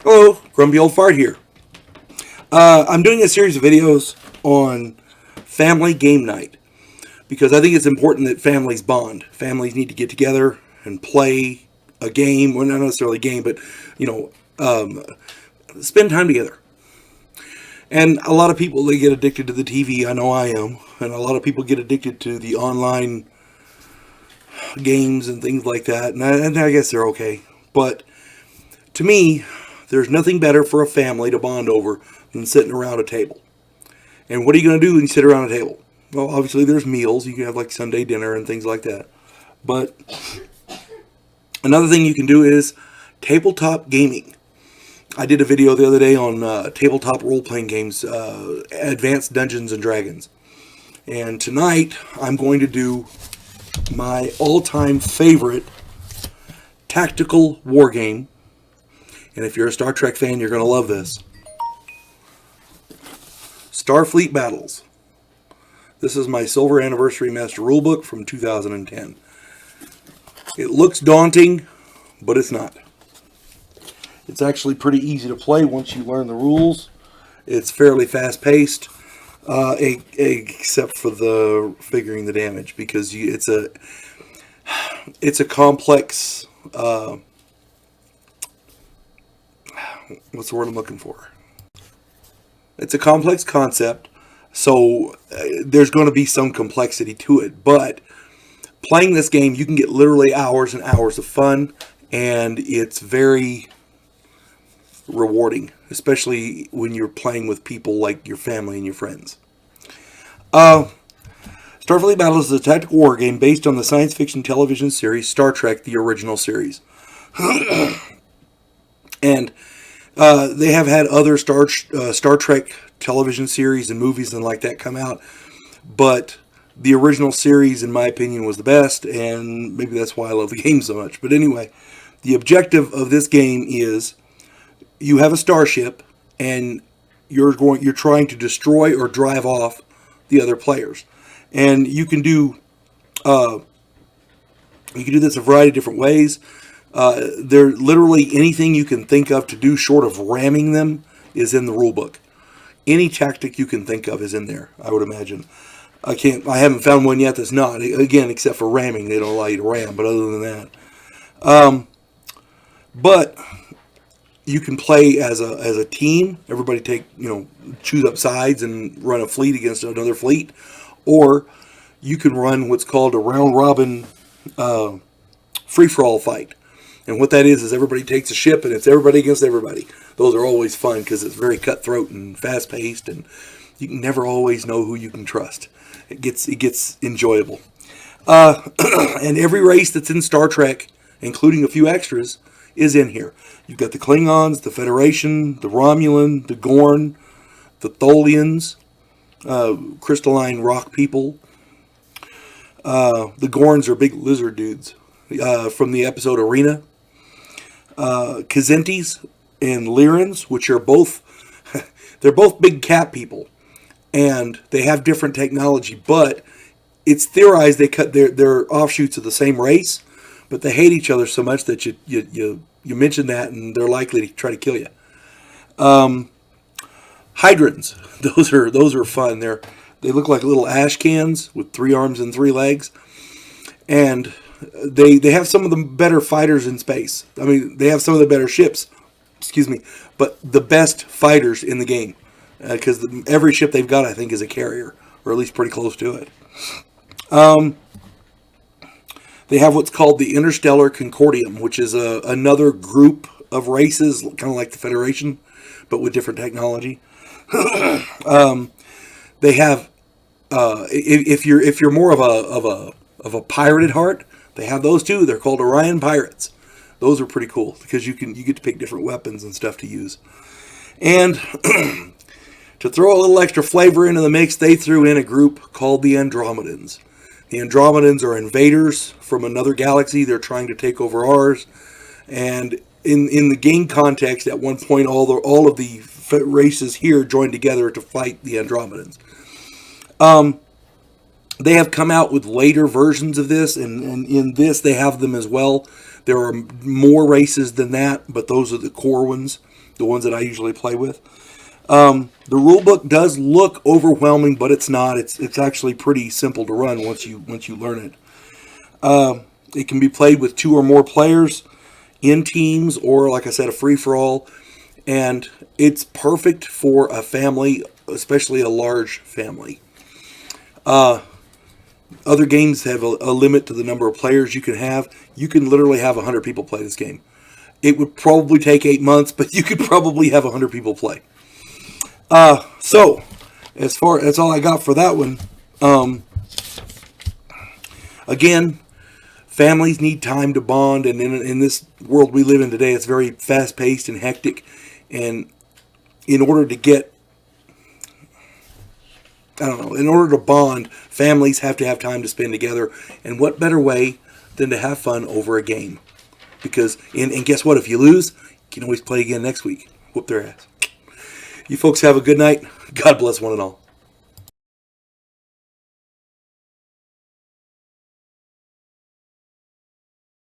Hello, Grumpy Old Fart here. I'm doing a series of videos on family game night because I think it's important that families bond. Families need to get together and play a game, well, not necessarily a game, but you know, um, spend time together. And a lot of people they get addicted to the TV. I know I am, and a lot of people get addicted to the online games and things like that. And I guess they're okay, but to me, there's nothing better for a family to bond over than sitting around a table. And what are you going to do when you sit around a table? Well, obviously there's meals. You can have like Sunday dinner and things like that. But another thing you can do is tabletop gaming. I did a video the other day on tabletop role-playing games, Advanced Dungeons and Dragons. And tonight I'm going to do my all-time favorite tactical war game. And if you're a Star Trek fan, you're going to love this. Starfleet Battles. This is my Silver Anniversary Master Rulebook from 2010. It looks daunting, but it's not. It's actually pretty easy to play once you learn the rules. It's fairly fast-paced, except for the figuring the damage, because it's a complex. What's the word I'm looking for? It's a complex concept, so there's going to be some complexity to it. But playing this game, you can get literally hours and hours of fun, and it's very rewarding, especially when you're playing with people like your family and your friends. Starfleet Battles is a tactical war game based on the science fiction television series Star Trek, the original series. And they have had other Star Trek television series and movies and like that come out, but the original series, in my opinion, was the best, and maybe that's why I love the game so much. But anyway, the objective of this game is you have a starship, and you're trying to destroy or drive off the other players, and you can do this a variety of different ways. There literally anything you can think of to do short of ramming them is in the rule book. Any tactic you can think of is in there, I would imagine. I haven't found one yet that's not. Again, except for ramming, they don't allow you to ram. But other than that, but you can play as a team. Everybody choose up sides and run a fleet against another fleet, or you can run what's called a round robin free for all fight. And what that is everybody takes a ship and it's everybody against everybody. Those are always fun because it's very cutthroat and fast paced, and you can never always know who you can trust. It gets enjoyable. And every race that's in Star Trek, including a few extras, is in here. You've got the Klingons, the Federation, the Romulan, the Gorn, the Tholians, crystalline rock people. The Gorns are big lizard dudes from the episode Arena. Kzintis and Lyrans, which are both they're both big cat people, and they have different technology, but it's theorized they're offshoots of the same race, but they hate each other so much that you mention that and they're likely to try to kill you. Hydrants, those are fun. They look like little ash cans with 3 arms and 3 legs, and they have some of the better fighters in space. I mean, they have some of the better ships, but the best fighters in the game, because every ship they've got, I think, is a carrier, or at least pretty close to it. They have what's called the Interstellar Concordium, which is another group of races, kind of like the Federation, but with different technology. They have, if you're more of a pirated heart, they have those too. They're called Orion Pirates. Those are pretty cool because you get to pick different weapons and stuff to use. And to throw a little extra flavor into the mix, they threw in a group called the Andromedans. The Andromedans are invaders from another galaxy. They're trying to take over ours. And in the game context, at one point, all of the races here joined together to fight the Andromedans. They have come out with later versions of this, and in this they have them as well. There are more races than that, but those are the core ones. the ones that I usually play with. The rule book does look overwhelming, but it's not. It's actually pretty simple to run once you learn it. It can be played with 2 or more players in teams, or like I said, a free for all. And it's perfect for a family, especially a large family. Other games have a limit to the number of players you can have. You can literally have 100 people play this game. It would probably take 8 months, but you could probably have 100 people play. So, that's all I got for that one. Again, families need time to bond, and in this world we live in today, it's very fast-paced and hectic. And in order to get, in order to bond, families have to have time to spend together. And what better way than to have fun over a game? Because, and guess what? If you lose, you can always play again next week. Whoop their ass. You folks have a good night. God bless one and all.